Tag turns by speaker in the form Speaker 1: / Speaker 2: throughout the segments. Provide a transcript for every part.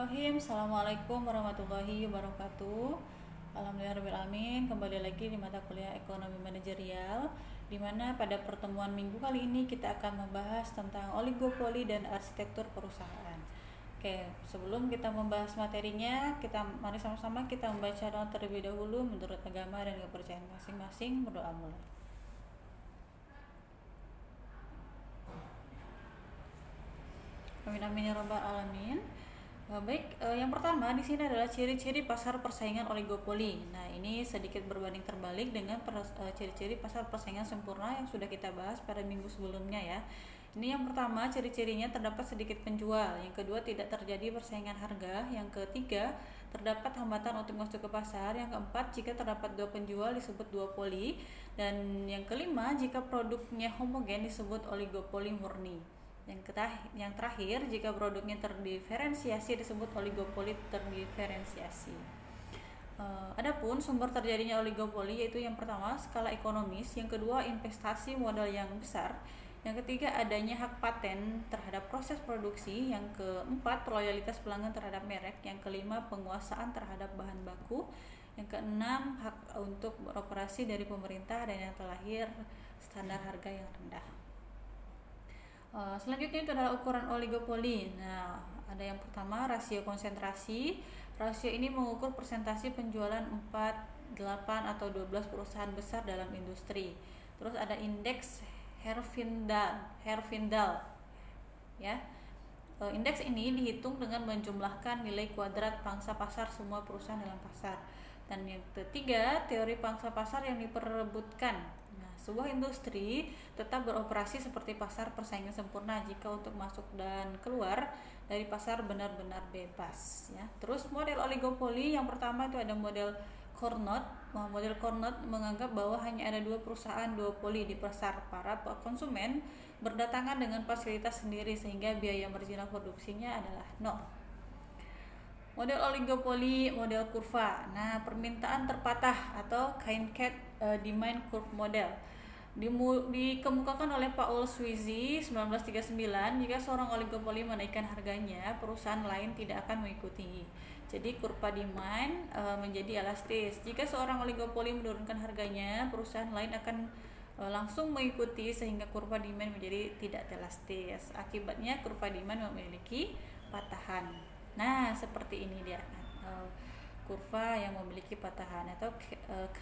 Speaker 1: Bismillahirrahmanirrahim. Assalamualaikum warahmatullahi wabarakatuh. Alhamdulillahirrahmanirrahim. Kembali lagi di mata kuliah ekonomi manajerial, di mana pada pertemuan minggu kali ini kita akan membahas tentang oligopoli dan arsitektur perusahaan. Oke, sebelum kita membahas materinya, mari sama-sama kita membaca doa terlebih dahulu menurut agama dan kepercayaan masing-masing. Berdoa mulai. Amin amin ya rabbal alamin. Baik, yang pertama di sini adalah ciri-ciri pasar persaingan oligopoli. Nah, ini sedikit berbanding terbalik dengan ciri-ciri pasar persaingan sempurna yang sudah kita bahas pada minggu sebelumnya ya. Ini yang pertama, ciri-cirinya terdapat sedikit penjual. Yang kedua, tidak terjadi persaingan harga. Yang ketiga, terdapat hambatan untuk masuk ke pasar. Yang keempat, jika terdapat dua penjual disebut duopoli. Dan yang kelima, jika produknya homogen disebut oligopoli murni. Yang terakhir, jika produknya terdiferensiasi disebut oligopoli terdiferensiasi. Adapun sumber terjadinya oligopoli yaitu yang pertama skala ekonomis, yang kedua investasi modal yang besar, yang ketiga adanya hak paten terhadap proses produksi, yang keempat loyalitas pelanggan terhadap merek, yang kelima penguasaan terhadap bahan baku, yang keenam hak untuk beroperasi dari pemerintah, dan yang terakhir standar harga yang rendah. Selanjutnya itu adalah ukuran oligopoli. Nah, ada yang pertama rasio konsentrasi. Rasio ini mengukur persentase penjualan 4, 8 atau 12 perusahaan besar dalam industri. Terus ada indeks Herfindahl. Ya. Indeks ini dihitung dengan menjumlahkan nilai kuadrat pangsa pasar semua perusahaan dalam pasar. Dan yang ketiga, teori pangsa pasar yang diperebutkan. Sebuah industri tetap beroperasi seperti pasar persaingan sempurna jika untuk masuk dan keluar dari pasar benar-benar bebas ya. Terus model oligopoli yang pertama itu ada model Carnot. Model Carnot menganggap bahwa hanya ada dua perusahaan duopoli di pasar. Para konsumen berdatangan dengan fasilitas sendiri sehingga biaya marginal produksinya adalah nol. Model oligopoli model kurva. Nah, permintaan terpatah atau Kaincat demand curve model dikemukakan oleh Paul Sweezy 1939. Jika seorang oligopoli menaikkan harganya, perusahaan lain tidak akan mengikuti. Jadi kurva demand menjadi elastis. Jika seorang oligopoli menurunkan harganya, perusahaan lain akan langsung mengikuti sehingga kurva demand menjadi tidak elastis. Akibatnya kurva demand memiliki patahan. Nah, seperti ini dia kurva yang memiliki patahan atau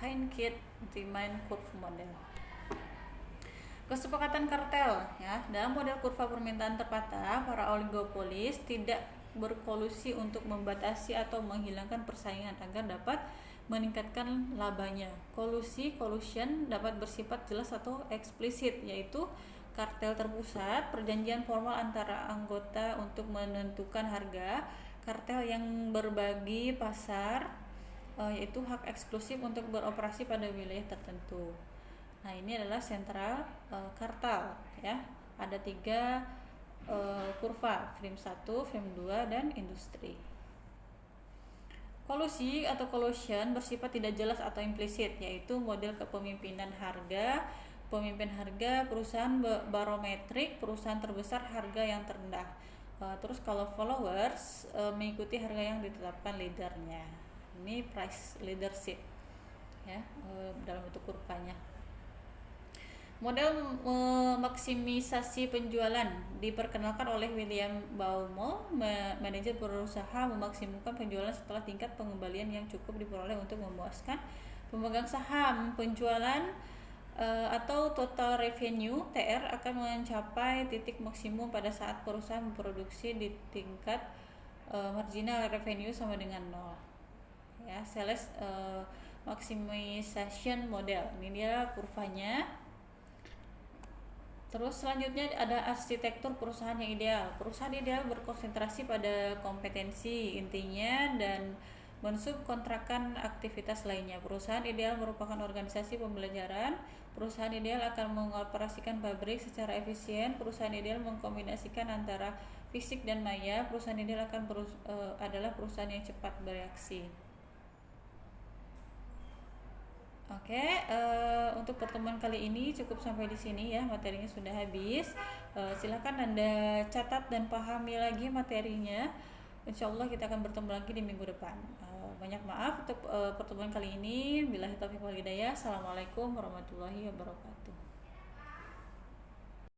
Speaker 1: Kaincat demand curve model. Kesepakatan kartel ya. Dalam model kurva permintaan terpatah, para oligopolis tidak berkolusi untuk membatasi atau menghilangkan persaingan agar dapat meningkatkan labanya. Collusion dapat bersifat jelas atau eksplisit, yaitu kartel terpusat, perjanjian formal antara anggota untuk menentukan harga, kartel yang berbagi pasar, yaitu hak eksklusif untuk beroperasi pada wilayah tertentu. Nah, ini adalah sentral kartel ya. Ada 3 kurva, frame 1, frame 2, dan industri. Kolusi atau collusion bersifat tidak jelas atau implisit, yaitu model kepemimpinan harga, pemimpin harga, perusahaan barometrik, perusahaan terbesar harga yang terendah. Terus kalau followers mengikuti harga yang ditetapkan leadernya. Ini price leadership ya, dalam bentuk kurvanya. Model maksimisasi penjualan diperkenalkan oleh William Baumol. Manajer berusaha memaksimumkan penjualan setelah tingkat pengembalian yang cukup diperoleh untuk memuaskan pemegang saham. Penjualan atau total revenue TR akan mencapai titik maksimum pada saat perusahaan memproduksi di tingkat marginal revenue sama dengan 0 ya. Sales maximization model, ini dia kurvanya. Terus selanjutnya ada arsitektur perusahaan yang ideal. Perusahaan ideal berkonsentrasi pada kompetensi intinya dan mensubkontrakkan aktivitas lainnya. Perusahaan ideal merupakan organisasi pembelajaran. Perusahaan ideal akan mengoperasikan pabrik secara efisien. Perusahaan ideal mengkombinasikan antara fisik dan maya. Perusahaan ideal adalah perusahaan yang cepat bereaksi. Oke, untuk pertemuan kali ini cukup sampai di sini ya, materinya sudah habis. Silakan Anda catat dan pahami lagi materinya. Insya Allah kita akan bertemu lagi di minggu depan. Banyak maaf untuk pertemuan kali ini. Billahi taufiq wal hidayah. Assalamualaikum warahmatullahi wabarakatuh.